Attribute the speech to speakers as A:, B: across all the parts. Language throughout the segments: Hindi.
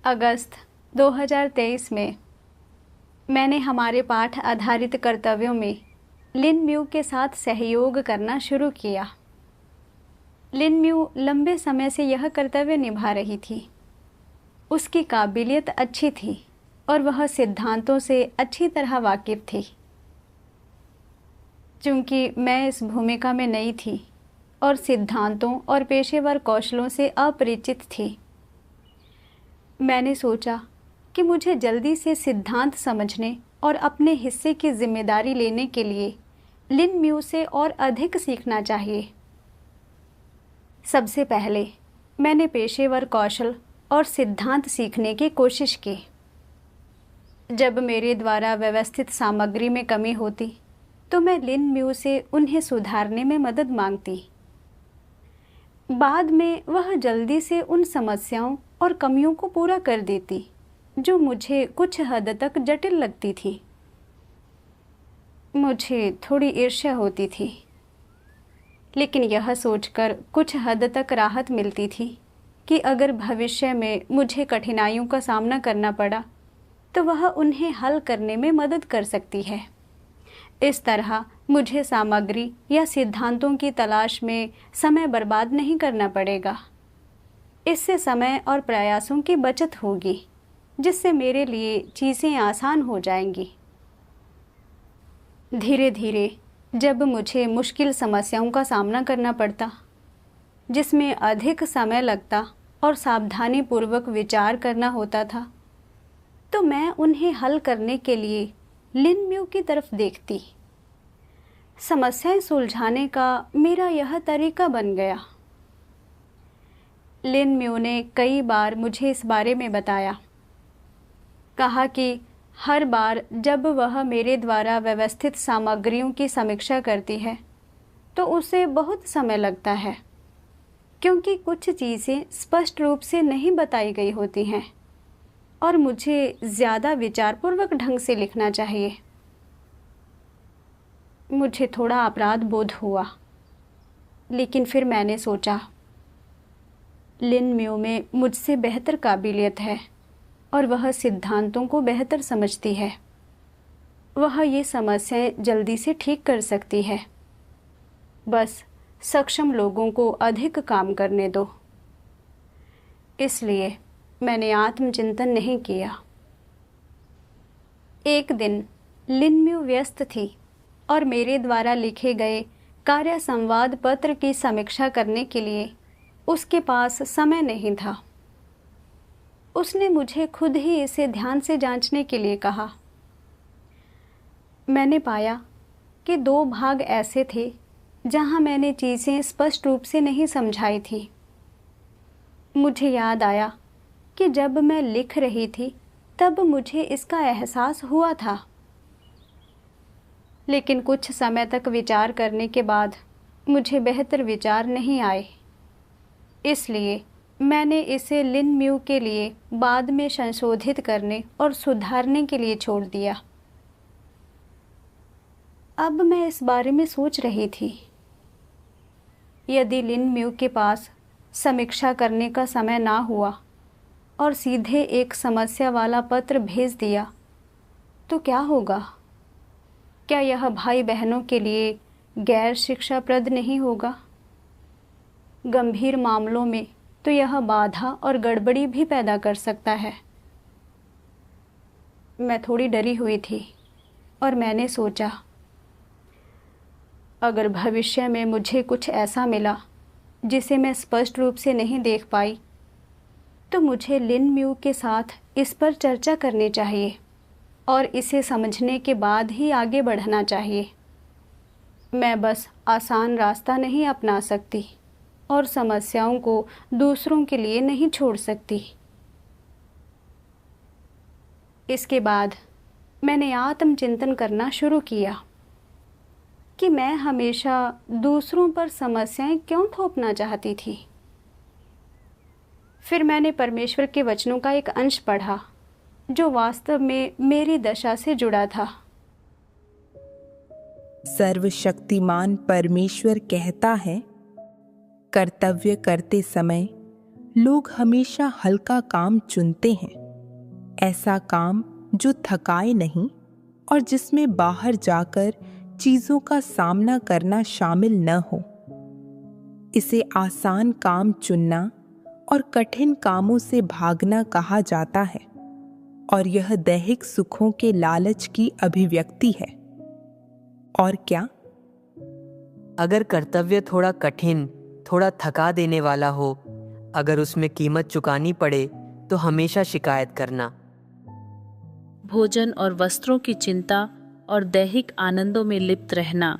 A: अगस्त 2023 में मैंने हमारे पाठ आधारित कर्तव्यों में लिन म्यू के साथ सहयोग करना शुरू किया। लिन म्यू लंबे समय से यह कर्तव्य निभा रही थी। उसकी काबिलियत अच्छी थी और वह सिद्धांतों से अच्छी तरह वाकिफ थी। चूंकि मैं इस भूमिका में नई थी और सिद्धांतों और पेशेवर कौशलों से अपरिचित थी, मैंने सोचा कि मुझे जल्दी से सिद्धांत समझने और अपने हिस्से की जिम्मेदारी लेने के लिए लिन म्यू से और अधिक सीखना चाहिए। सबसे पहले मैंने पेशेवर कौशल और सिद्धांत सीखने की कोशिश की। जब मेरे द्वारा व्यवस्थित सामग्री में कमी होती तो मैं लिन म्यू से उन्हें सुधारने में मदद मांगती। बाद में वह जल्दी से उन समस्याओं और कमियों को पूरा कर देती जो मुझे कुछ हद तक जटिल लगती थी। मुझे थोड़ी ईर्ष्या होती थी, लेकिन यह सोचकर कुछ हद तक राहत मिलती थी कि अगर भविष्य में मुझे कठिनाइयों का सामना करना पड़ा तो वह उन्हें हल करने में मदद कर सकती है। इस तरह मुझे सामग्री या सिद्धांतों की तलाश में समय बर्बाद नहीं करना पड़ेगा। इससे समय और प्रयासों की बचत होगी, जिससे मेरे लिए चीज़ें आसान हो जाएंगी। धीरे धीरे जब मुझे मुश्किल समस्याओं का सामना करना पड़ता, जिसमें अधिक समय लगता और सावधानीपूर्वक विचार करना होता था, तो मैं उन्हें हल करने के लिए लिन म्यू की तरफ देखती। समस्याएं सुलझाने का मेरा यह तरीका बन गया। लिन म्यू ने कई बार मुझे इस बारे में बताया। कहा कि हर बार जब वह मेरे द्वारा व्यवस्थित सामग्रियों की समीक्षा करती है तो उसे बहुत समय लगता है, क्योंकि कुछ चीज़ें स्पष्ट रूप से नहीं बताई गई होती हैं और मुझे ज़्यादा विचारपूर्वक ढंग से लिखना चाहिए। मुझे थोड़ा अपराध बोध हुआ, लेकिन फिर मैंने सोचा, लिन म्यू में मुझसे बेहतर काबिलियत है और वह सिद्धांतों को बेहतर समझती है। वह ये समस्याएं जल्दी से ठीक कर सकती है। बस सक्षम लोगों को अधिक काम करने दो। इसलिए मैंने आत्मचिंतन नहीं किया। एक दिन लिन म्यू व्यस्त थी और मेरे द्वारा लिखे गए कार्य संवाद पत्र की समीक्षा करने के लिए उसके पास समय नहीं था। उसने मुझे खुद ही इसे ध्यान से जांचने के लिए कहा। मैंने पाया कि 2 भाग ऐसे थे जहां मैंने चीज़ें स्पष्ट रूप से नहीं समझाई थी। मुझे याद आया कि जब मैं लिख रही थी तब मुझे इसका एहसास हुआ था, लेकिन कुछ समय तक विचार करने के बाद मुझे बेहतर विचार नहीं आए। इसलिए मैंने इसे लिन म्यू के लिए बाद में संशोधित करने और सुधारने के लिए छोड़ दिया। अब मैं इस बारे में सोच रही थी, यदि लिन म्यू के पास समीक्षा करने का समय ना हुआ और सीधे एक समस्या वाला पत्र भेज दिया तो क्या होगा? क्या यह भाई बहनों के लिए गैर शिक्षाप्रद नहीं होगा? गंभीर मामलों में तो यह बाधा और गड़बड़ी भी पैदा कर सकता है। मैं थोड़ी डरी हुई थी और मैंने सोचा, अगर भविष्य में मुझे कुछ ऐसा मिला जिसे मैं स्पष्ट रूप से नहीं देख पाई, तो मुझे लिन म्यू के साथ इस पर चर्चा करनी चाहिए और इसे समझने के बाद ही आगे बढ़ना चाहिए। मैं बस आसान रास्ता नहीं अपना सकती और समस्याओं को दूसरों के लिए नहीं छोड़ सकती। इसके बाद मैंने आत्मचिंतन करना शुरू किया कि मैं हमेशा दूसरों पर समस्याएं क्यों थोपना चाहती थी। फिर मैंने परमेश्वर के वचनों का एक अंश पढ़ा जो वास्तव में मेरी दशा से जुड़ा था।
B: सर्वशक्तिमान परमेश्वर कहता है, कर्तव्य करते समय लोग हमेशा हल्का काम चुनते हैं, ऐसा काम जो थकाए नहीं और जिसमें बाहर जाकर चीजों का सामना करना शामिल न हो। इसे आसान काम चुनना और कठिन कामों से भागना कहा जाता है, और यह दैहिक सुखों के लालच की अभिव्यक्ति है। और क्या?
C: अगर कर्तव्य थोड़ा कठिन, थोड़ा थका देने वाला हो, अगर उसमें कीमत चुकानी पड़े तो हमेशा शिकायत करना।
D: भोजन और वस्त्रों की चिंता और दैहिक आनंदों में लिप्त रहना,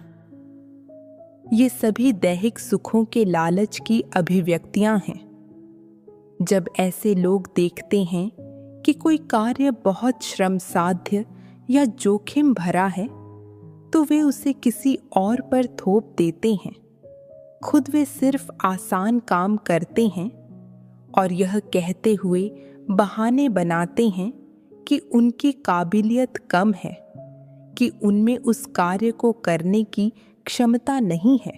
B: ये सभी दैहिक सुखों के लालच की अभिव्यक्तियां हैं। जब ऐसे लोग देखते हैं कि कोई कार्य बहुत श्रम साध्य या जोखिम भरा है, तो वे उसे किसी और पर थोप देते हैं। खुद वे सिर्फ आसान काम करते हैं और यह कहते हुए बहाने बनाते हैं कि उनकी काबिलियत कम है, कि उनमें उस कार्य को करने की क्षमता नहीं है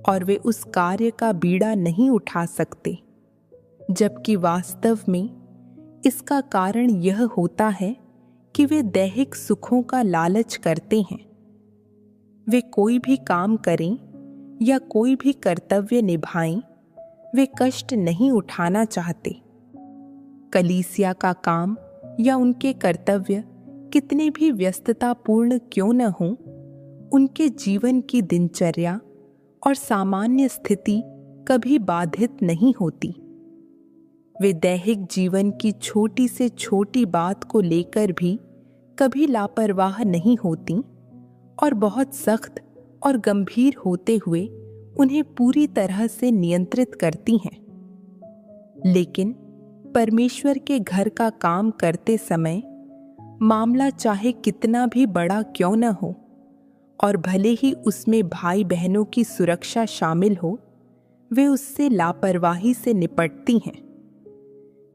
B: और वे उस कार्य का बीड़ा नहीं उठा सकते। जबकि वास्तव में इसका कारण यह होता है कि वे दैहिक सुखों का लालच करते हैं। वे कोई भी काम करें या कोई भी कर्तव्य निभाएं, वे कष्ट नहीं उठाना चाहते। कलीसिया का काम या उनके कर्तव्य कितने भी व्यस्ततापूर्ण क्यों न हों, उनके जीवन की दिनचर्या और सामान्य स्थिति कभी बाधित नहीं होती। वे दैहिक जीवन की छोटी से छोटी बात को लेकर भी कभी लापरवाह नहीं होती और बहुत सख्त और गंभीर होते हुए उन्हें पूरी तरह से नियंत्रित करती हैं। लेकिन परमेश्वर के घर का काम करते समय मामला चाहे कितना भी बड़ा क्यों न हो, और भले ही उसमें भाई बहनों की सुरक्षा शामिल हो, वे उससे लापरवाही से निपटती हैं।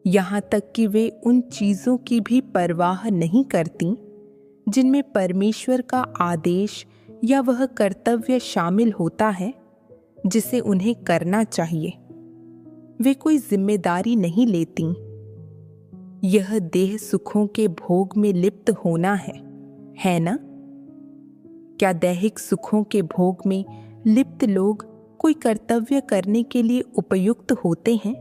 B: यहाँ तक कि वे उन चीज़ों की भी परवाह नहीं करती जिनमें परमेश्वर का आदेश या वह कर्तव्य शामिल होता है जिसे उन्हें करना चाहिए। वे कोई जिम्मेदारी नहीं लेती। यह देह सुखों के भोग में लिप्त होना है ना? क्या दैहिक सुखों के भोग में लिप्त लोग कोई कर्तव्य करने के लिए उपयुक्त होते हैं?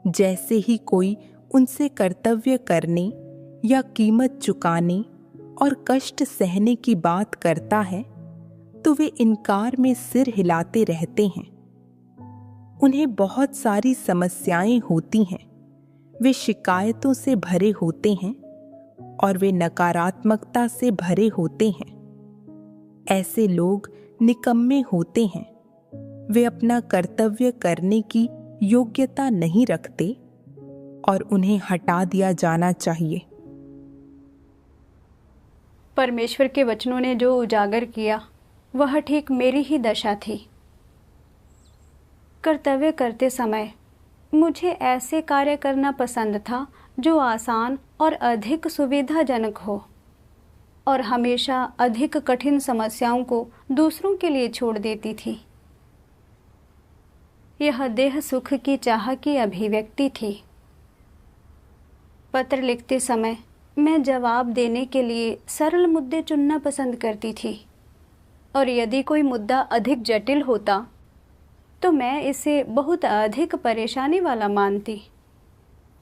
B: जैसे ही कोई उनसे कर्तव्य करने या कीमत चुकाने और कष्ट सहने की बात करता है, तो वे इनकार में सिर हिलाते रहते हैं। उन्हें बहुत सारी समस्याएं होती हैं, वे शिकायतों से भरे होते हैं और वे नकारात्मकता से भरे होते हैं। ऐसे लोग निकम्मे होते हैं। वे अपना कर्तव्य करने की योग्यता नहीं रखते और उन्हें हटा दिया जाना चाहिए।
A: परमेश्वर के वचनों ने जो उजागर किया वह ठीक मेरी ही दशा थी। कर्तव्य करते समय मुझे ऐसे कार्य करना पसंद था जो आसान और अधिक सुविधाजनक हो, और हमेशा अधिक कठिन समस्याओं को दूसरों के लिए छोड़ देती थी। यह देह सुख की चाह की अभिव्यक्ति थी। पत्र लिखते समय मैं जवाब देने के लिए सरल मुद्दे चुनना पसंद करती थी, और यदि कोई मुद्दा अधिक जटिल होता तो मैं इसे बहुत अधिक परेशानी वाला मानती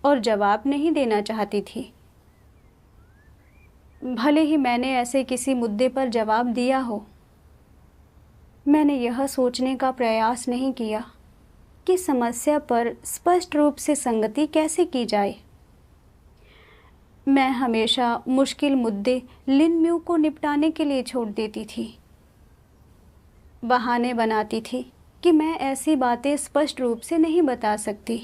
A: और जवाब नहीं देना चाहती थी। भले ही मैंने ऐसे किसी मुद्दे पर जवाब दिया हो, मैंने यह सोचने का प्रयास नहीं किया कि समस्या पर स्पष्ट रूप से संगति कैसे की जाए। मैं हमेशा मुश्किल मुद्दे लिन म्यू को निपटाने के लिए छोड़ देती थी। बहाने बनाती थी कि मैं ऐसी बातें स्पष्ट रूप से नहीं बता सकती,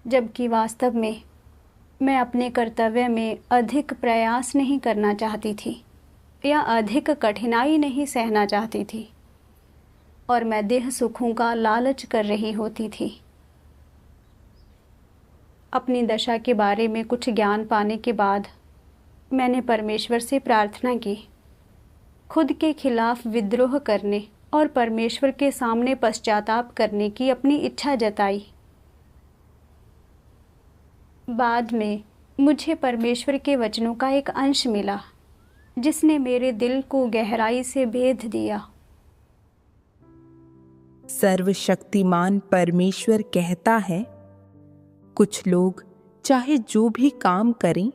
A: जबकि वास्तव में मैं अपने कर्तव्य में अधिक प्रयास नहीं करना चाहती थी या अधिक कठिनाई नहीं सहना चाहती थी, और मैं देह सुखों का लालच कर रही होती थी। अपनी दशा के बारे में कुछ ज्ञान पाने के बाद मैंने परमेश्वर से प्रार्थना की खुद के खिलाफ विद्रोह करने और परमेश्वर के सामने पश्चाताप करने की अपनी इच्छा जताई। बाद में मुझे परमेश्वर के वचनों का एक अंश मिला जिसने मेरे दिल को गहराई से भेद दिया।
B: सर्वशक्तिमान परमेश्वर कहता है, कुछ लोग चाहे जो भी काम करें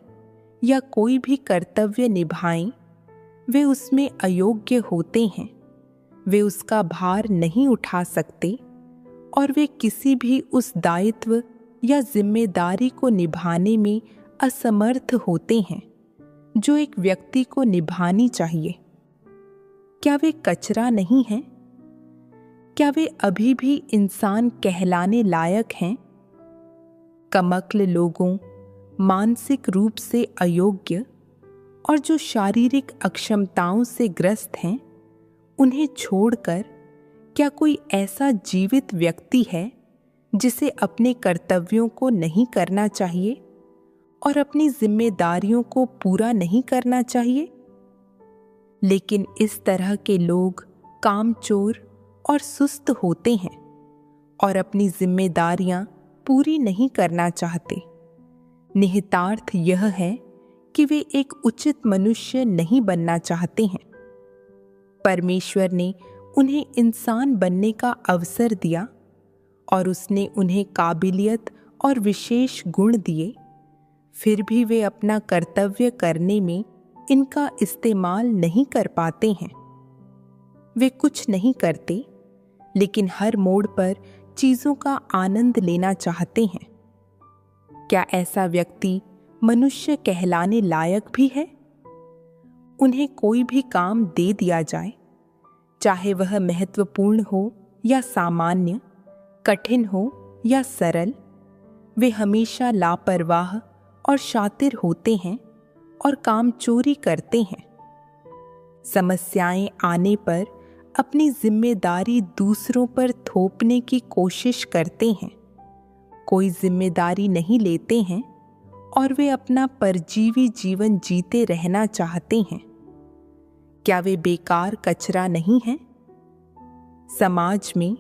B: या कोई भी कर्तव्य निभाएं, वे उसमें अयोग्य होते हैं। वे उसका भार नहीं उठा सकते और वे किसी भी उस दायित्व या जिम्मेदारी को निभाने में असमर्थ होते हैं जो एक व्यक्ति को निभानी चाहिए। क्या वे कचरा नहीं हैं? क्या वे अभी भी इंसान कहलाने लायक हैं? कमक्ल लोगों, मानसिक रूप से अयोग्य और जो शारीरिक अक्षमताओं से ग्रस्त हैं, उन्हें छोड़कर क्या कोई ऐसा जीवित व्यक्ति है जिसे अपने कर्तव्यों को नहीं करना चाहिए और अपनी जिम्मेदारियों को पूरा नहीं करना चाहिए? लेकिन इस तरह के लोग कामचोर और सुस्त होते हैं और अपनी जिम्मेदारियां पूरी नहीं करना चाहते। निहितार्थ यह है कि वे एक उचित मनुष्य नहीं बनना चाहते हैं। परमेश्वर ने उन्हें इंसान बनने का अवसर दिया और उसने उन्हें काबिलियत और विशेष गुण दिए, फिर भी वे अपना कर्तव्य करने में इनका इस्तेमाल नहीं कर पाते हैं। वे कुछ नहीं करते, लेकिन हर मोड़ पर चीज़ों का आनंद लेना चाहते हैं। क्या ऐसा व्यक्ति मनुष्य कहलाने लायक भी है? उन्हें कोई भी काम दे दिया जाए, चाहे वह महत्वपूर्ण हो या सामान्य, कठिन हो या सरल, वे हमेशा लापरवाह और शातिर होते हैं और काम चोरी करते हैं। समस्याएं आने पर अपनी जिम्मेदारी दूसरों पर थोपने की कोशिश करते हैं, कोई जिम्मेदारी नहीं लेते हैं और वे अपना परजीवी जीवन जीते रहना चाहते हैं। क्या वे बेकार कचरा नहीं हैं? समाज में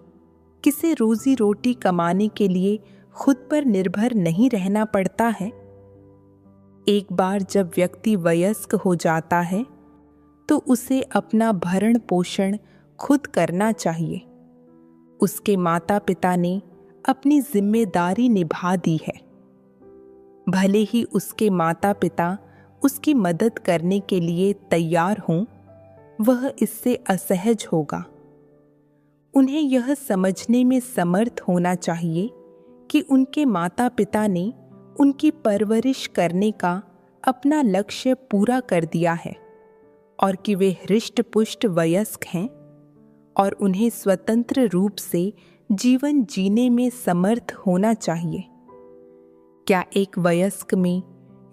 B: किसे रोजी रोटी कमाने के लिए खुद पर निर्भर नहीं रहना पड़ता है। एक बार जब व्यक्ति वयस्क हो जाता है तो उसे अपना भरण पोषण खुद करना चाहिए। उसके माता पिता ने अपनी जिम्मेदारी निभा दी है। भले ही उसके माता पिता उसकी मदद करने के लिए तैयार हों, वह इससे असहज होगा। उन्हें यह समझने में समर्थ होना चाहिए कि उनके माता पिता ने उनकी परवरिश करने का अपना लक्ष्य पूरा कर दिया है और कि वे हृष्ट-पुष्ट वयस्क हैं और उन्हें स्वतंत्र रूप से जीवन जीने में समर्थ होना चाहिए। क्या एक वयस्क में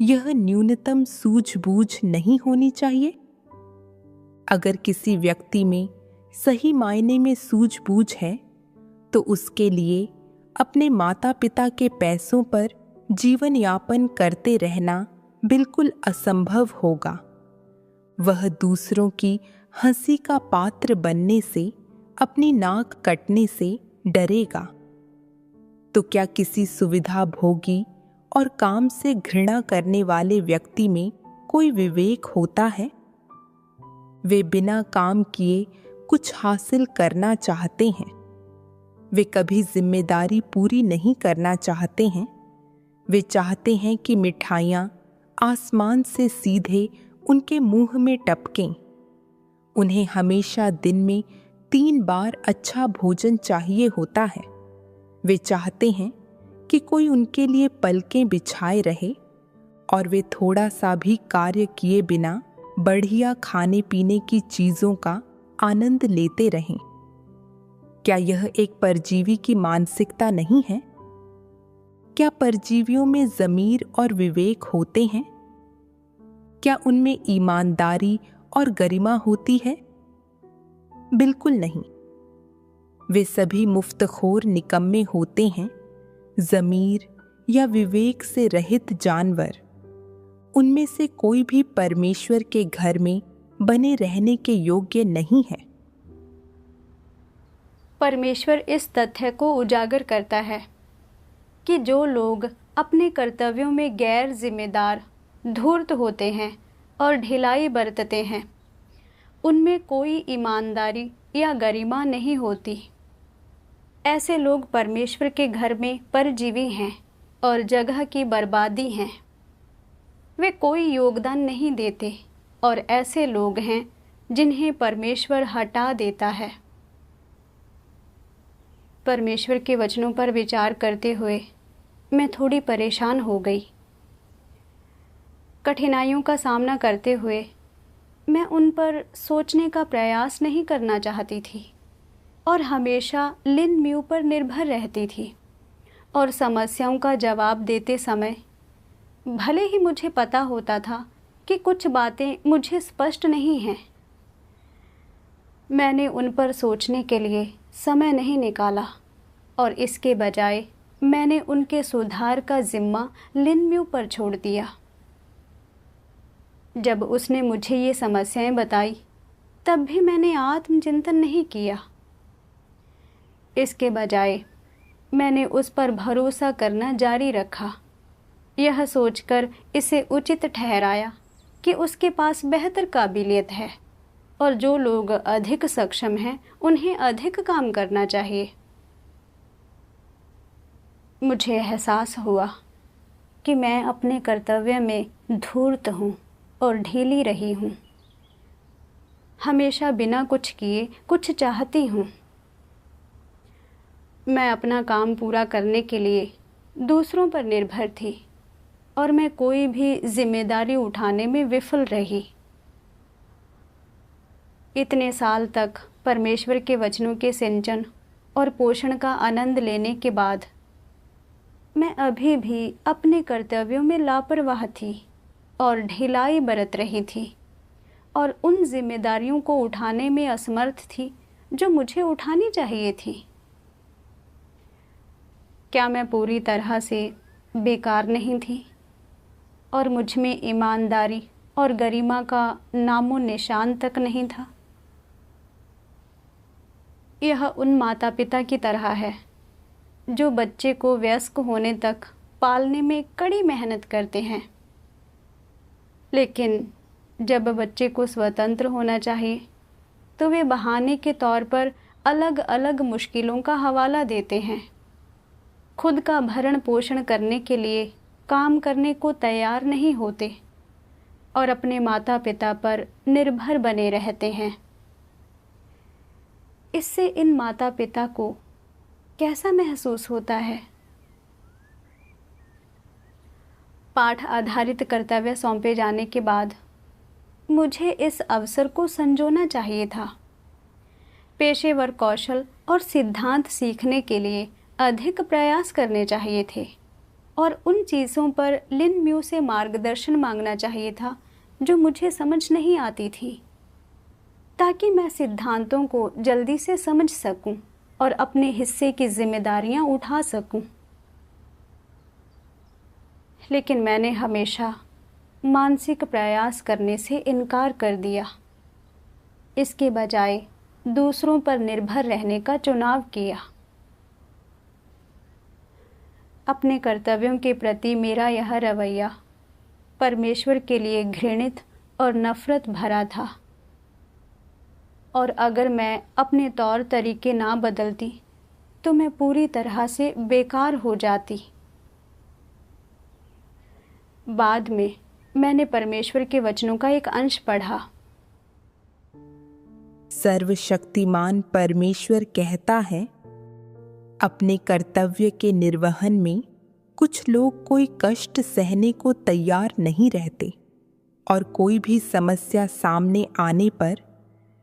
B: यह न्यूनतम सूझबूझ नहीं होनी चाहिए? अगर किसी व्यक्ति में सही मायने में सूझबूझ है तो उसके लिए अपने माता पिता के पैसों पर जीवन यापन करते रहना बिल्कुल असंभव होगा। वह दूसरों की हंसी का पात्र बनने से, अपनी नाक कटने से डरेगा। तो क्या किसी सुविधा भोगी और काम से घृणा करने वाले व्यक्ति में कोई विवेक होता है? वे बिना काम किए कुछ हासिल करना चाहते हैं। वे कभी जिम्मेदारी पूरी नहीं करना चाहते हैं। वे चाहते हैं कि मिठाइयाँ आसमान से सीधे उनके मुंह में टपकें। उन्हें हमेशा दिन में 3 बार अच्छा भोजन चाहिए होता है। वे चाहते हैं कि कोई उनके लिए पलकें बिछाए रहे और वे थोड़ा सा भी कार्य किए बिना बढ़िया खाने पीने की चीज़ों का आनंद लेते रहें। क्या यह एक परजीवी की मानसिकता नहीं है? क्या परजीवियों में ज़मीर और विवेक होते हैं? क्या उनमें ईमानदारी और गरिमा होती है? बिल्कुल नहीं। वे सभी मुफ्तखोर निकम्मे होते हैं, ज़मीर या विवेक से रहित जानवर। उनमें से कोई भी परमेश्वर के घर में बने रहने के योग्य नहीं है।
A: परमेश्वर इस तथ्य को उजागर करता है कि जो लोग अपने कर्तव्यों में गैर जिम्मेदार, धूर्त होते हैं और ढिलाई बरतते हैं, उनमें कोई ईमानदारी या गरिमा नहीं होती। ऐसे लोग परमेश्वर के घर में परजीवी हैं और जगह की बर्बादी हैं। वे कोई योगदान नहीं देते और ऐसे लोग हैं जिन्हें परमेश्वर हटा देता है। परमेश्वर के वचनों पर विचार करते हुए मैं थोड़ी परेशान हो गई। कठिनाइयों का सामना करते हुए मैं उन पर सोचने का प्रयास नहीं करना चाहती थी और हमेशा लिन म्यू पर निर्भर रहती थी और समस्याओं का जवाब देते समय भले ही मुझे पता होता था कि कुछ बातें मुझे स्पष्ट नहीं हैं, मैंने उन पर सोचने के लिए समय नहीं निकाला और इसके बजाय मैंने उनके सुधार का जिम्मा लिन म्यू पर छोड़ दिया। जब उसने मुझे ये समस्याएं बताई तब भी मैंने आत्मचिंतन नहीं किया। इसके बजाय मैंने उस पर भरोसा करना जारी रखा, यह सोचकर इसे उचित ठहराया कि उसके पास बेहतर काबिलियत है और जो लोग अधिक सक्षम हैं उन्हें अधिक काम करना चाहिए। मुझे एहसास हुआ कि मैं अपने कर्तव्य में धूर्त हूँ और ढीली रही हूँ। हमेशा बिना कुछ किए कुछ चाहती हूँ। मैं अपना काम पूरा करने के लिए दूसरों पर निर्भर थी और मैं कोई भी जिम्मेदारी उठाने में विफल रही। इतने साल तक परमेश्वर के वचनों के सिंचन और पोषण का आनंद लेने के बाद मैं अभी भी अपने कर्तव्यों में लापरवाह थी और ढिलाई बरत रही थी और उन जिम्मेदारियों को उठाने में असमर्थ थी जो मुझे उठानी चाहिए थी। क्या मैं पूरी तरह से बेकार नहीं थी और मुझ में ईमानदारी और गरिमा का नामो निशान तक नहीं था? यह उन माता पिता की तरह है जो बच्चे को वयस्क होने तक पालने में कड़ी मेहनत करते हैं, लेकिन जब बच्चे को स्वतंत्र होना चाहिए तो वे बहाने के तौर पर अलग अलग मुश्किलों का हवाला देते हैं। खुद का भरण पोषण करने के लिए काम करने को तैयार नहीं होते और अपने माता पिता पर निर्भर बने रहते हैं। इससे इन माता पिता को कैसा महसूस होता है? पाठ आधारित कर्तव्य सौंपे जाने के बाद मुझे इस अवसर को संजोना चाहिए था। पेशेवर कौशल और सिद्धांत सीखने के लिए अधिक प्रयास करने चाहिए थे और उन चीज़ों पर लिन म्यू से मार्गदर्शन मांगना चाहिए था जो मुझे समझ नहीं आती थी, ताकि मैं सिद्धांतों को जल्दी से समझ सकूं और अपने हिस्से की जिम्मेदारियां उठा सकूं। लेकिन मैंने हमेशा मानसिक प्रयास करने से इनकार कर दिया। इसके बजाय दूसरों पर निर्भर रहने का चुनाव किया। अपने कर्तव्यों के प्रति मेरा यह रवैया परमेश्वर के लिए घृणित और नफरत भरा था, और अगर मैं अपने तौर तरीके ना बदलती तो मैं पूरी तरह से बेकार हो जाती। बाद में मैंने परमेश्वर के वचनों का एक अंश पढ़ा।
B: सर्वशक्तिमान परमेश्वर कहता है, अपने कर्तव्य के निर्वहन में कुछ लोग कोई कष्ट सहने को तैयार नहीं रहते और कोई भी समस्या सामने आने पर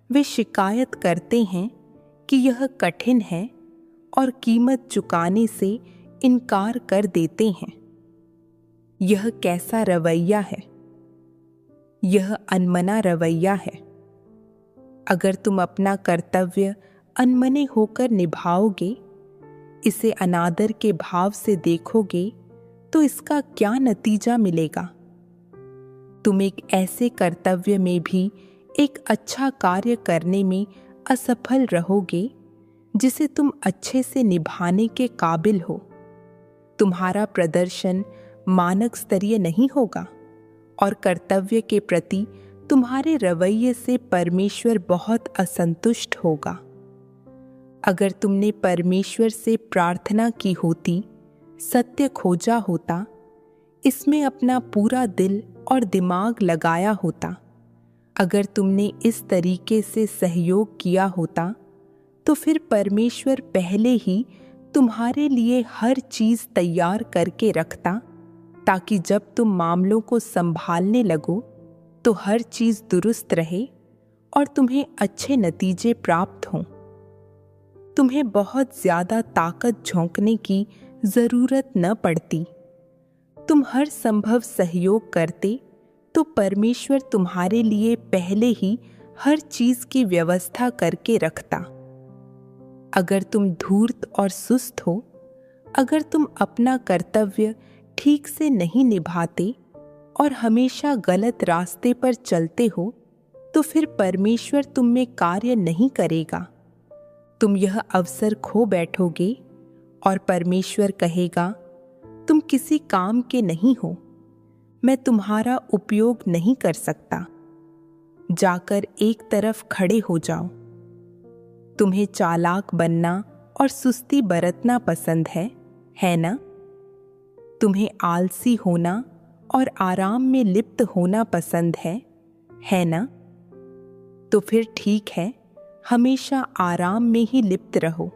B: वे शिकायत करते हैं कि यह कठिन है और कीमत चुकाने से इनकार कर देते हैं। यह कैसा रवैया है? यह अनमना रवैया है। अगर तुम अपना कर्तव्य अनमने होकर निभाओगे, इसे अनादर के भाव से देखोगे, तो इसका क्या नतीजा मिलेगा? तुम एक ऐसे कर्तव्य में भी एक अच्छा कार्य करने में असफल रहोगे जिसे तुम अच्छे से निभाने के काबिल हो। तुम्हारा प्रदर्शन मानक स्तरीय नहीं होगा और कर्तव्य के प्रति तुम्हारे रवैये से परमेश्वर बहुत असंतुष्ट होगा। अगर तुमने परमेश्वर से प्रार्थना की होती, सत्य खोजा होता, इसमें अपना पूरा दिल और दिमाग लगाया होता, अगर तुमने इस तरीके से सहयोग किया होता, तो फिर परमेश्वर पहले ही तुम्हारे लिए हर चीज तैयार करके रखता, ताकि जब तुम मामलों को संभालने लगो तो हर चीज दुरुस्त रहे और तुम्हें अच्छे नतीजे प्राप्त हों। तुम्हें बहुत ज्यादा ताकत झोंकने की जरूरत न पड़ती। तुम हर संभव सहयोग करते तो परमेश्वर तुम्हारे लिए पहले ही हर चीज की व्यवस्था करके रखता। अगर तुम धूर्त और सुस्त हो, अगर तुम अपना कर्तव्य ठीक से नहीं निभाते और हमेशा गलत रास्ते पर चलते हो, तो फिर परमेश्वर तुम में कार्य नहीं करेगा। तुम यह अवसर खो बैठोगे और परमेश्वर कहेगा, तुम किसी काम के नहीं हो, मैं तुम्हारा उपयोग नहीं कर सकता। जाकर एक तरफ खड़े हो जाओ। तुम्हें चालाक बनना और सुस्ती बरतना पसंद है ना? तुम्हें आलसी होना और आराम में लिप्त होना पसंद है ना? तो फिर ठीक है, हमेशा आराम में ही लिप्त रहो।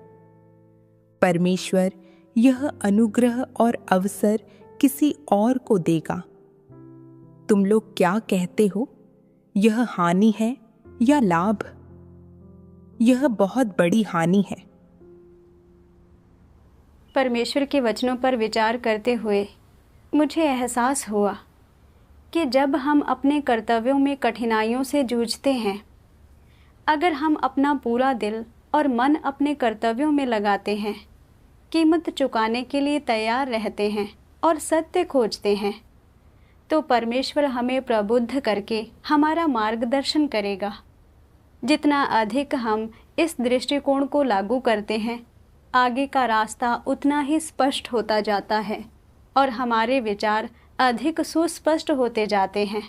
B: परमेश्वर यह अनुग्रह और अवसर किसी और को देगा। तुम लोग क्या कहते हो, यह हानि है या लाभ? यह बहुत बड़ी हानि है।
A: परमेश्वर के वचनों पर विचार करते हुए मुझे एहसास हुआ कि जब हम अपने कर्तव्यों में कठिनाइयों से जूझते हैं, अगर हम अपना पूरा दिल और मन अपने कर्तव्यों में लगाते हैं, कीमत चुकाने के लिए तैयार रहते हैं और सत्य खोजते हैं, तो परमेश्वर हमें प्रबुद्ध करके हमारा मार्गदर्शन करेगा। जितना अधिक हम इस दृष्टिकोण को लागू करते हैं, आगे का रास्ता उतना ही स्पष्ट होता जाता है और हमारे विचार अधिक सुस्पष्ट होते जाते हैं।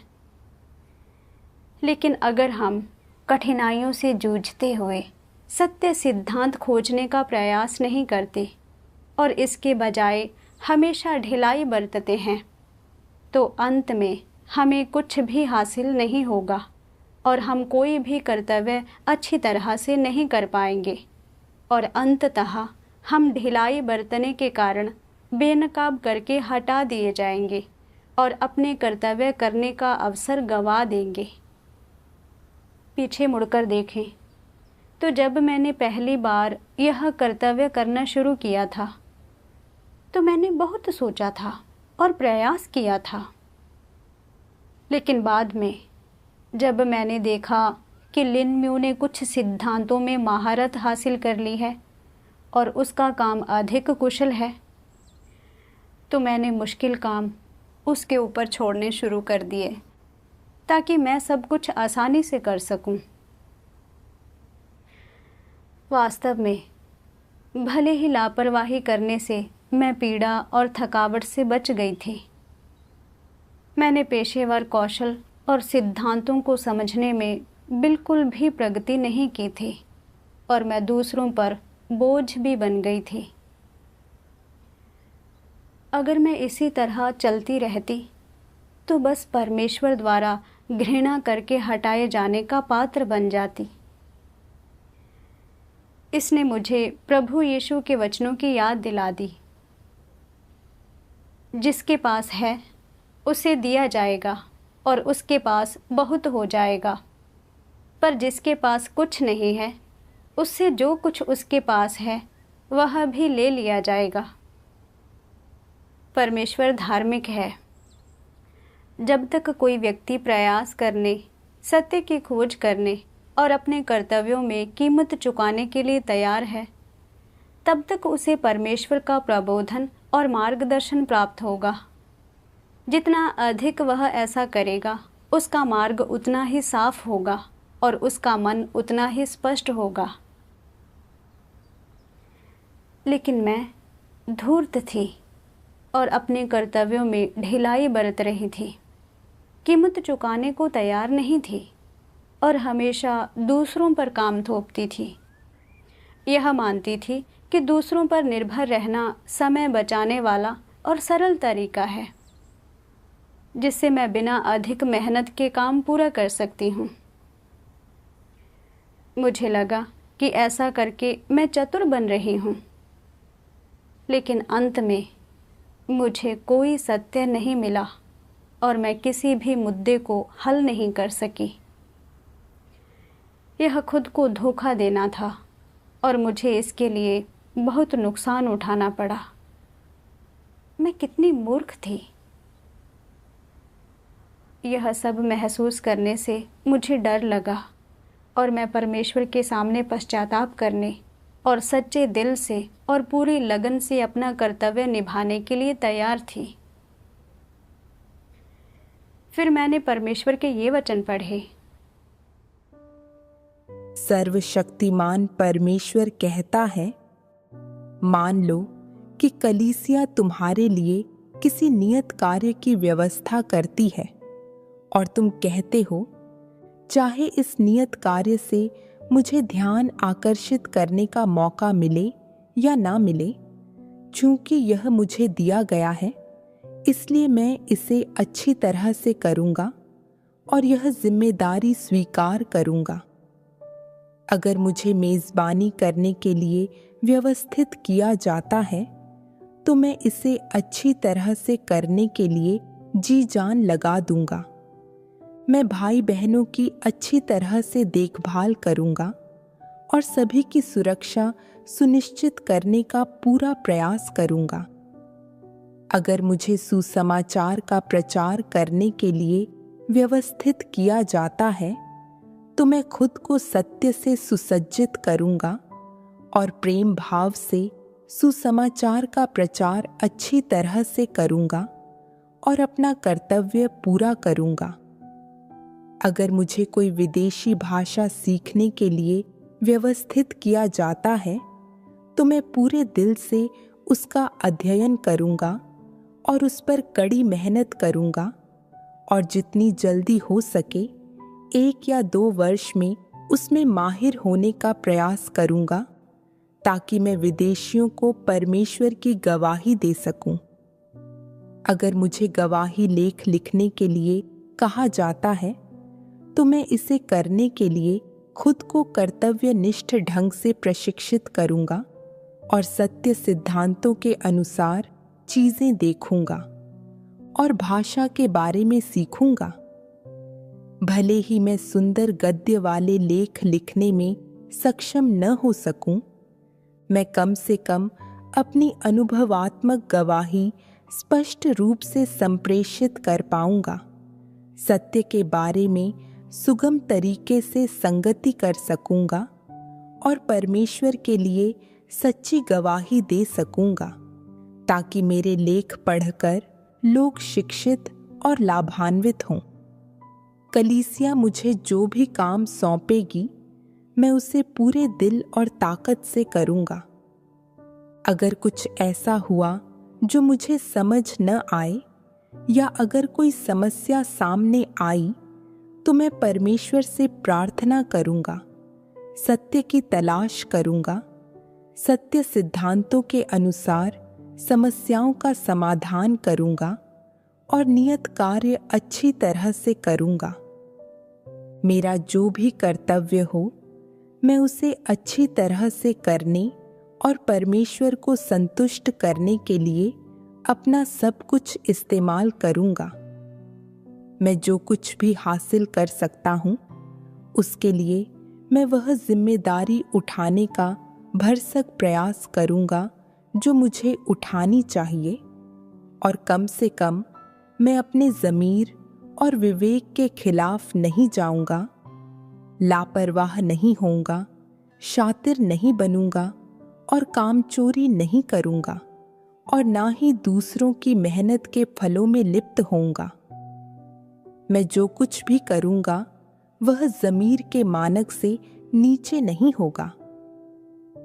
A: लेकिन अगर हम कठिनाइयों से जूझते हुए सत्य सिद्धांत खोजने का प्रयास नहीं करते और इसके बजाय हमेशा ढिलाई बरतते हैं, तो अंत में हमें कुछ भी हासिल नहीं होगा और हम कोई भी कर्तव्य अच्छी तरह से नहीं कर पाएंगे और अंततः हम ढिलाई बरतने के कारण बेनकाब करके हटा दिए जाएंगे और अपने कर्तव्य करने का अवसर गंवा देंगे। पीछे मुड़कर देखें तो जब मैंने पहली बार यह कर्तव्य करना शुरू किया था, तो मैंने बहुत सोचा था और प्रयास किया था। लेकिन बाद में जब मैंने देखा कि लिन म्यू ने कुछ सिद्धांतों में महारत हासिल कर ली है और उसका काम अधिक कुशल है, तो मैंने मुश्किल काम उसके ऊपर छोड़ने शुरू कर दिए ताकि मैं सब कुछ आसानी से कर सकूं। वास्तव में भले ही लापरवाही करने से मैं पीड़ा और थकावट से बच गई थी, मैंने पेशेवर कौशल और सिद्धांतों को समझने में बिल्कुल भी प्रगति नहीं की थी और मैं दूसरों पर बोझ भी बन गई थी। अगर मैं इसी तरह चलती रहती तो बस परमेश्वर द्वारा घृणा करके हटाए जाने का पात्र बन जाती। इसने मुझे प्रभु यीशु के वचनों की याद दिला दी, जिसके पास है उसे दिया जाएगा और उसके पास बहुत हो जाएगा, पर जिसके पास कुछ नहीं है, उससे जो कुछ उसके पास है वह भी ले लिया जाएगा। परमेश्वर धार्मिक है। जब तक कोई व्यक्ति प्रयास करने, सत्य की खोज करने और अपने कर्तव्यों में कीमत चुकाने के लिए तैयार है, तब तक उसे परमेश्वर का प्रबोधन और मार्गदर्शन प्राप्त होगा। जितना अधिक वह ऐसा करेगा, उसका मार्ग उतना ही साफ होगा और उसका मन उतना ही स्पष्ट होगा। लेकिन मैं धूर्त थी और अपने कर्तव्यों में ढिलाई बरत रही थी। कीमत चुकाने को तैयार नहीं थी और हमेशा दूसरों पर काम थोपती थी। यह मानती थी कि दूसरों पर निर्भर रहना समय बचाने वाला और सरल तरीका है, जिससे मैं बिना अधिक मेहनत के काम पूरा कर सकती हूँ। मुझे लगा कि ऐसा करके मैं चतुर बन रही हूँ, लेकिन अंत में मुझे कोई सत्य नहीं मिला और मैं किसी भी मुद्दे को हल नहीं कर सकी। यह खुद को धोखा देना था और मुझे इसके लिए बहुत नुकसान उठाना पड़ा। मैं कितनी मूर्ख थी। यह सब महसूस करने से मुझे डर लगा और मैं परमेश्वर के सामने पश्चाताप करने और सच्चे दिल से और पूरी लगन से अपना कर्तव्य निभाने के लिए तैयार थी। फिर मैंने परमेश्वर के ये वचन पढ़े।
B: सर्वशक्तिमान परमेश्वर कहता है, मान लो कि कलीसिया तुम्हारे लिए किसी नियत कार्य की व्यवस्था करती है और तुम कहते हो, चाहे इस नियत कार्य से मुझे ध्यान आकर्षित करने का मौका मिले या ना मिले, चूंकि यह मुझे दिया गया है इसलिए मैं इसे अच्छी तरह से करूँगा और यह जिम्मेदारी स्वीकार करूँगा। अगर मुझे मेज़बानी करने के लिए व्यवस्थित किया जाता है तो मैं इसे अच्छी तरह से करने के लिए जी जान लगा दूँगा। मैं भाई बहनों की अच्छी तरह से देखभाल करूँगा और सभी की सुरक्षा सुनिश्चित करने का पूरा प्रयास करूँगा। अगर मुझे सुसमाचार का प्रचार करने के लिए व्यवस्थित किया जाता है तो मैं खुद को सत्य से सुसज्जित करूँगा और प्रेम भाव से सुसमाचार का प्रचार अच्छी तरह से करूँगा और अपना कर्तव्य पूरा करूँगा। अगर मुझे कोई विदेशी भाषा सीखने के लिए व्यवस्थित किया जाता है तो मैं पूरे दिल से उसका अध्ययन करूँगा और उस पर कड़ी मेहनत करूँगा और जितनी जल्दी हो सके 1 या 2 वर्ष में उसमें माहिर होने का प्रयास करूँगा ताकि मैं विदेशियों को परमेश्वर की गवाही दे सकूं। अगर मुझे गवाही लेख लिखने के लिए कहा जाता है तो मैं इसे करने के लिए खुद को कर्तव्यनिष्ठ ढंग से प्रशिक्षित करूँगा और सत्य सिद्धांतों के अनुसार चीज़ें देखूँगा और भाषा के बारे में सीखूँगा। भले ही मैं सुंदर गद्य वाले लेख लिखने में सक्षम न हो सकूं, मैं कम से कम अपनी अनुभवात्मक गवाही स्पष्ट रूप से संप्रेषित कर पाऊंगा, सत्य के बारे में सुगम तरीके से संगति कर सकूंगा और परमेश्वर के लिए सच्ची गवाही दे सकूंगा ताकि मेरे लेख पढ़कर लोग शिक्षित और लाभान्वित हों। कलीसिया मुझे जो भी काम सौंपेगी मैं उसे पूरे दिल और ताकत से करूँगा। अगर कुछ ऐसा हुआ जो मुझे समझ न आए या अगर कोई समस्या सामने आई तो मैं परमेश्वर से प्रार्थना करूँगा, सत्य की तलाश करूँगा, सत्य सिद्धांतों के अनुसार समस्याओं का समाधान करूँगा और नियत कार्य अच्छी तरह से करूँगा। मेरा जो भी कर्तव्य हो मैं उसे अच्छी तरह से करने और परमेश्वर को संतुष्ट करने के लिए अपना सब कुछ इस्तेमाल करूँगा। मैं जो कुछ भी हासिल कर सकता हूँ उसके लिए मैं वह जिम्मेदारी उठाने का भरसक प्रयास करूँगा जो मुझे उठानी चाहिए और कम से कम मैं अपने ज़मीर और विवेक के खिलाफ नहीं जाऊँगा, लापरवाह नहीं होऊंगा, शातिर नहीं बनूंगा और कामचोरी नहीं करूंगा और ना ही दूसरों की मेहनत के फलों में लिप्त होऊंगा। मैं जो कुछ भी करूंगा वह ज़मीर के मानक से नीचे नहीं होगा।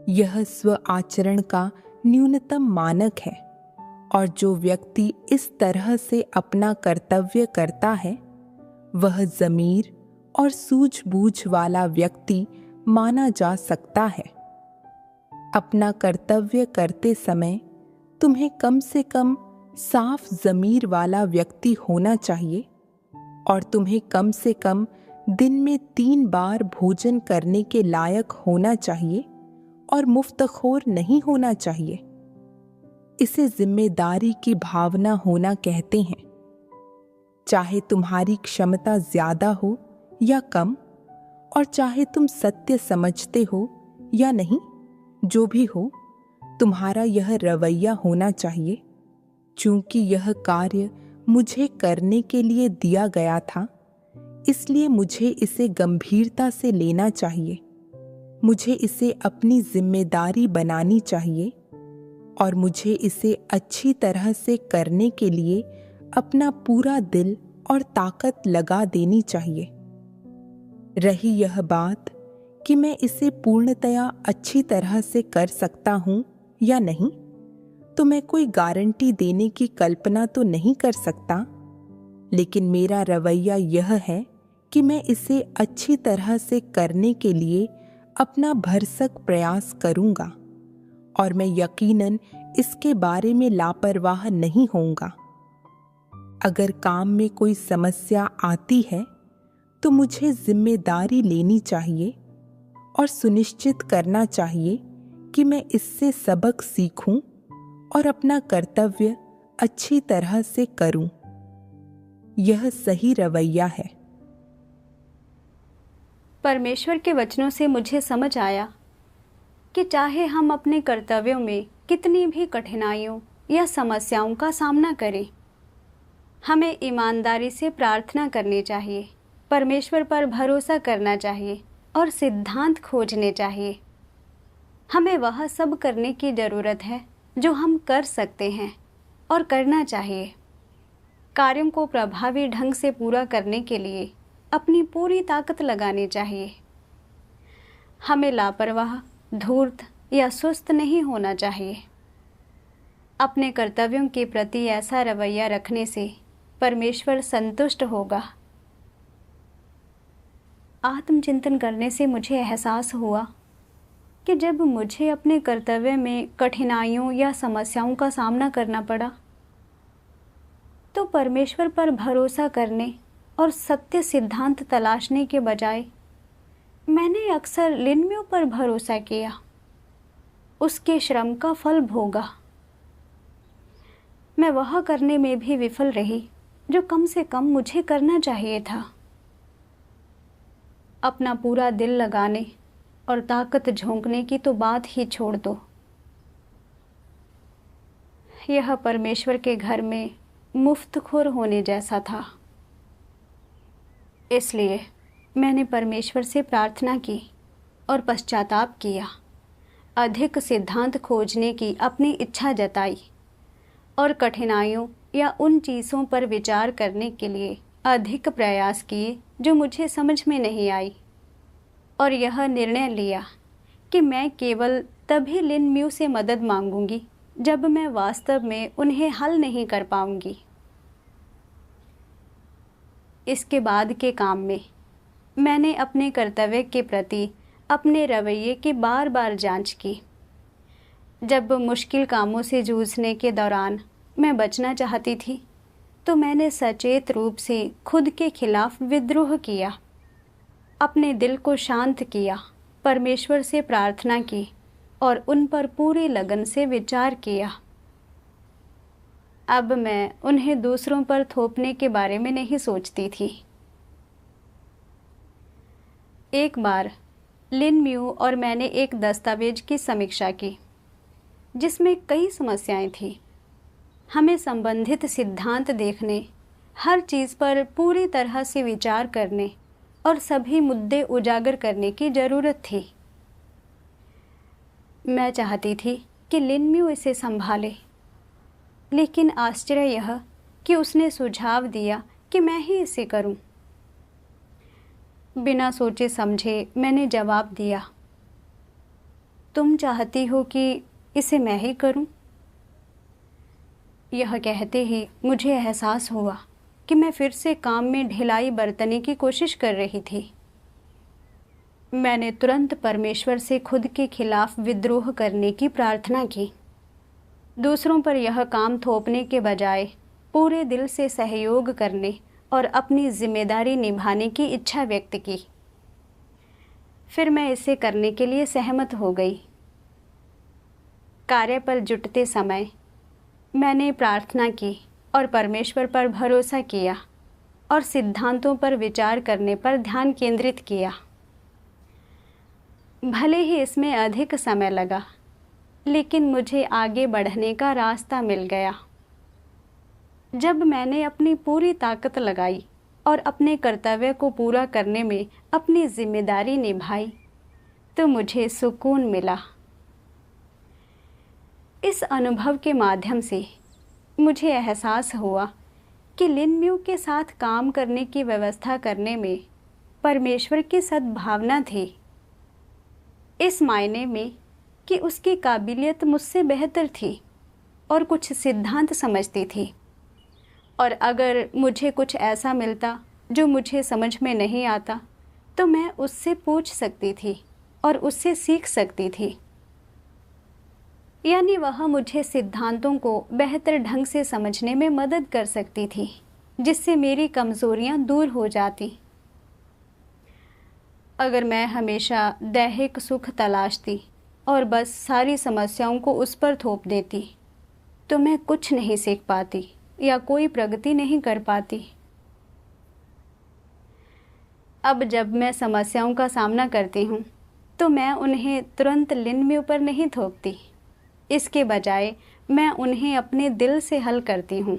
B: यह स्व आचरण का न्यूनतम मानक है, और जो व्यक्ति इस तरह से अपना कर्तव्य करता है वह ज़मीर और सूझबूझ वाला व्यक्ति माना जा सकता है। अपना कर्तव्य करते समय तुम्हें कम से कम साफ ज़मीर वाला व्यक्ति होना चाहिए, और तुम्हें कम से कम दिन में 3 बार भोजन करने के लायक होना चाहिए और मुफ्तखोर नहीं होना चाहिए। इसे जिम्मेदारी की भावना होना कहते हैं। चाहे तुम्हारी क्षमता ज्यादा हो या कम, और चाहे तुम सत्य समझते हो या नहीं, जो भी हो, तुम्हारा यह रवैया होना चाहिए। चूंकि यह कार्य मुझे करने के लिए दिया गया था, इसलिए मुझे इसे गंभीरता से लेना चाहिए। मुझे इसे अपनी जिम्मेदारी बनानी चाहिए, और मुझे इसे अच्छी तरह से करने के लिए अपना पूरा दिल और ताकत लगा देनी चाहिए। रही यह बात कि मैं इसे पूर्णतया अच्छी तरह से कर सकता हूँ या नहीं, तो मैं कोई गारंटी देने की कल्पना तो नहीं कर सकता, लेकिन मेरा रवैया यह है कि मैं इसे अच्छी तरह से करने के लिए अपना भरसक प्रयास करूँगा, और मैं यकीनन इसके बारे में लापरवाह नहीं होऊंगा। अगर काम में कोई समस्या आती है तो मुझे जिम्मेदारी लेनी चाहिए और सुनिश्चित करना चाहिए कि मैं इससे सबक सीखूं और अपना कर्तव्य अच्छी तरह से करूं। यह सही रवैया है।
A: परमेश्वर के वचनों से मुझे समझ आया कि चाहे हम अपने कर्तव्यों में कितनी भी कठिनाइयों या समस्याओं का सामना करें, हमें ईमानदारी से प्रार्थना करनी चाहिए, परमेश्वर पर भरोसा करना चाहिए और सिद्धांत खोजने चाहिए। हमें वह सब करने की ज़रूरत है जो हम कर सकते हैं और करना चाहिए। कार्यों को प्रभावी ढंग से पूरा करने के लिए अपनी पूरी ताकत लगानी चाहिए। हमें लापरवाह, धूर्त या सुस्त नहीं होना चाहिए। अपने कर्तव्यों के प्रति ऐसा रवैया रखने से परमेश्वर संतुष्ट होगा। आत्मचिंतन करने से मुझे एहसास हुआ कि जब मुझे अपने कर्तव्य में कठिनाइयों या समस्याओं का सामना करना पड़ा, तो परमेश्वर पर भरोसा करने और सत्य सिद्धांत तलाशने के बजाय मैंने अक्सर लिनम्यू पर भरोसा किया, उसके श्रम का फल भोगा। मैं वह करने में भी विफल रही जो कम से कम मुझे करना चाहिए था। अपना पूरा दिल लगाने और ताकत झोंकने की तो बात ही छोड़ दो। यह परमेश्वर के घर में मुफ्तखोर होने जैसा था। इसलिए मैंने परमेश्वर से प्रार्थना की और पश्चाताप किया, अधिक सिद्धांत खोजने की अपनी इच्छा जताई और कठिनाइयों या उन चीज़ों पर विचार करने के लिए अधिक प्रयास किए जो मुझे समझ में नहीं आई, और यह निर्णय लिया कि मैं केवल तभी लिनम्यू से मदद मांगूंगी जब मैं वास्तव में उन्हें हल नहीं कर पाऊंगी। इसके बाद के काम में मैंने अपने कर्तव्य के प्रति अपने रवैये की बार बार जांच की। जब मुश्किल कामों से जूझने के दौरान मैं बचना चाहती थी, तो मैंने सचेत रूप से खुद के खिलाफ विद्रोह किया, अपने दिल को शांत किया, परमेश्वर से प्रार्थना की और उन पर पूरी लगन से विचार किया। अब मैं उन्हें दूसरों पर थोपने के बारे में नहीं सोचती थी। एक बार लिनम्यू और मैंने एक दस्तावेज की समीक्षा की जिसमें कई समस्याएं थीं। हमें संबंधित सिद्धांत देखने, हर चीज़ पर पूरी तरह से विचार करने और सभी मुद्दे उजागर करने की ज़रूरत थी। मैं चाहती थी कि लिनम्यू इसे संभाले, लेकिन आश्चर्य यह कि उसने सुझाव दिया कि मैं ही इसे करूं। बिना सोचे समझे मैंने जवाब दिया, तुम चाहती हो कि इसे मैं ही करूं। यह कहते ही मुझे एहसास हुआ कि मैं फिर से काम में ढिलाई बरतने की कोशिश कर रही थी। मैंने तुरंत परमेश्वर से खुद के खिलाफ विद्रोह करने की प्रार्थना की। दूसरों पर यह काम थोपने के बजाय पूरे दिल से सहयोग करने और अपनी जिम्मेदारी निभाने की इच्छा व्यक्त की। फिर मैं इसे करने के लिए सहमत हो गई। कार्य पर जुटते समय मैंने प्रार्थना की और परमेश्वर पर भरोसा किया और सिद्धांतों पर विचार करने पर ध्यान केंद्रित किया। भले ही इसमें अधिक समय लगा, लेकिन मुझे आगे बढ़ने का रास्ता मिल गया। जब मैंने अपनी पूरी ताकत लगाई और अपने कर्तव्य को पूरा करने में अपनी जिम्मेदारी निभाई, तो मुझे सुकून मिला। इस अनुभव के माध्यम से मुझे एहसास हुआ कि लिन म्यू के साथ काम करने की व्यवस्था करने में परमेश्वर की सद्भावना थी, इस मायने में कि उसकी काबिलियत मुझसे बेहतर थी और कुछ सिद्धांत समझती थी, और अगर मुझे कुछ ऐसा मिलता जो मुझे समझ में नहीं आता तो मैं उससे पूछ सकती थी और उससे सीख सकती थी। यानी वह मुझे सिद्धांतों को बेहतर ढंग से समझने में मदद कर सकती थी, जिससे मेरी कमज़ोरियां दूर हो जाती। अगर मैं हमेशा दैहिक सुख तलाशती और बस सारी समस्याओं को उस पर थोप देती, तो मैं कुछ नहीं सीख पाती या कोई प्रगति नहीं कर पाती। अब जब मैं समस्याओं का सामना करती हूँ, तो मैं उन्हें तुरंत लिन म्यू पर नहीं थोपती। इसके बजाय मैं उन्हें अपने दिल से हल करती हूँ,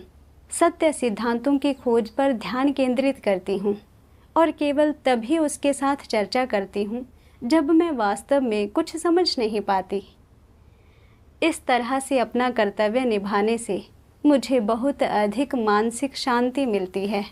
A: सत्य सिद्धांतों की खोज पर ध्यान केंद्रित करती हूँ और केवल तभी उसके साथ चर्चा करती हूँ जब मैं वास्तव में कुछ समझ नहीं पाती। इस तरह से अपना कर्तव्य निभाने से मुझे बहुत अधिक मानसिक शांति मिलती है।